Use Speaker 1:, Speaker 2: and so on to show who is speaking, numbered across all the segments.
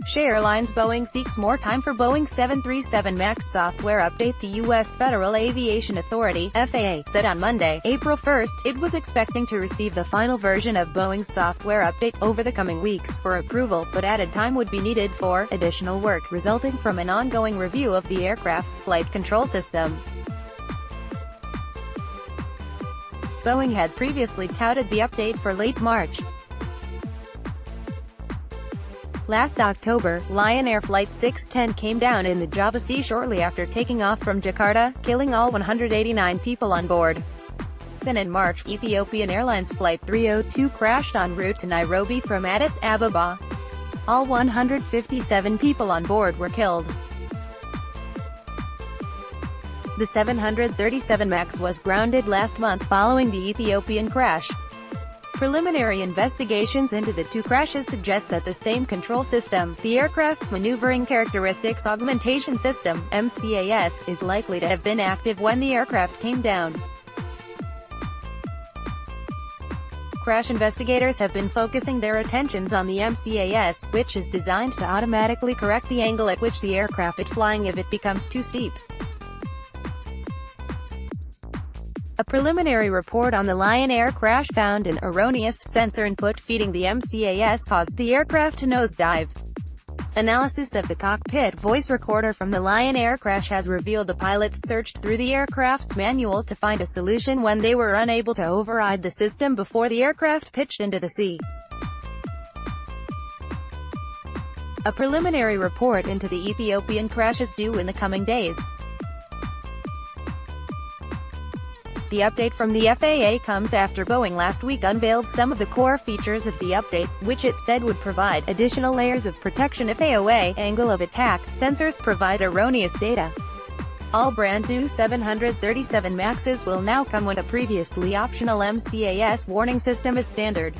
Speaker 1: SharelinesBoeing seeks more time for Boeing 737 MAX software update. The US Federal Aviation Authority (FAA) said on Monday, April 1, it was expecting to receive the final version of Boeing's software update over the coming weeks for approval, but added time would be needed for additional work resulting from an ongoing review of the aircraft's flight control system. Boeing had previously touted the update for late March. Last October, Lion Air Flight 610 came down in the Java Sea shortly after taking off from Jakarta, killing all 189 people on board. Then in March, Ethiopian Airlines Flight 302 crashed en route to Nairobi from Addis Ababa. All 157 people on board were killed. The 737 MAX was grounded last month following the Ethiopian crash. Preliminary investigations into the two crashes suggest that the same control system, the aircraft's Maneuvering Characteristics Augmentation System, MCAS, is likely to have been active when the aircraft came down. Crash investigators have been focusing their attentions on the MCAS, which is designed to automatically correct the angle at which the aircraft is flying if it becomes too steep. A preliminary report on the Lion Air crash found an erroneous sensor input feeding the MCAS caused the aircraft to nosedive. Analysis of the cockpit voice recorder from the Lion Air crash has revealed the pilots searched through the aircraft's manual to find a solution when they were unable to override the system before the aircraft pitched into the sea. A preliminary report into the Ethiopian crash is due in the coming days. The update from the FAA comes after Boeing last week unveiled some of the core features of the update, which it said would provide additional layers of protection if AOA, angle of attack, sensors provide erroneous data. All brand new 737 MAXes will now come with a previously optional MCAS warning system as standard.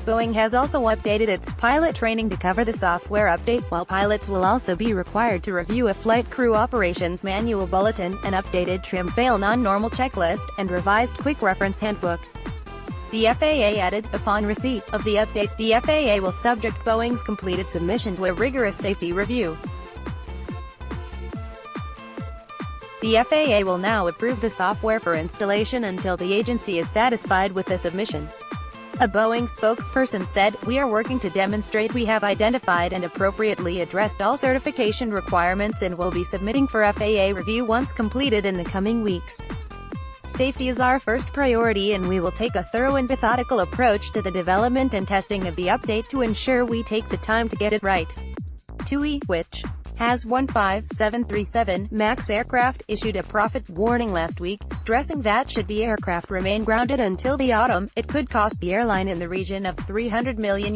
Speaker 1: Boeing has also updated its pilot training to cover the software update, while pilots will also be required to review a flight crew operations manual bulletin, an updated trim-fail non-normal checklist, and revised quick reference handbook. The FAA added, upon receipt of the update, the FAA will subject Boeing's completed submission to a rigorous safety review. The FAA will now approve the software for installation until the agency is satisfied with the submission. A Boeing spokesperson said, "We are working to demonstrate we have identified and appropriately addressed all certification requirements and will be submitting for FAA review once completed in the coming weeks. Safety is our first priority and we will take a thorough and methodical approach to the development and testing of the update to ensure we take the time to get it right." TUI, which has 737 MAX aircraft, issued a profit warning last week, stressing that should the aircraft remain grounded until the autumn, it could cost the airline in the region of €300 million.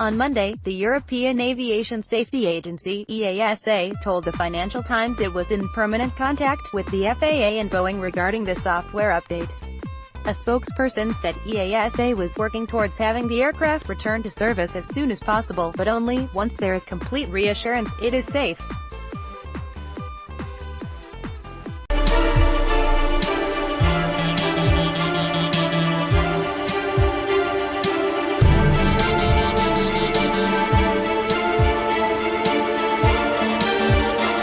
Speaker 1: On Monday, the European Aviation Safety Agency (EASA) told the Financial Times it was in permanent contact with the FAA and Boeing regarding the software update. A spokesperson said EASA was working towards having the aircraft return to service as soon as possible, but only once there is complete reassurance it is safe.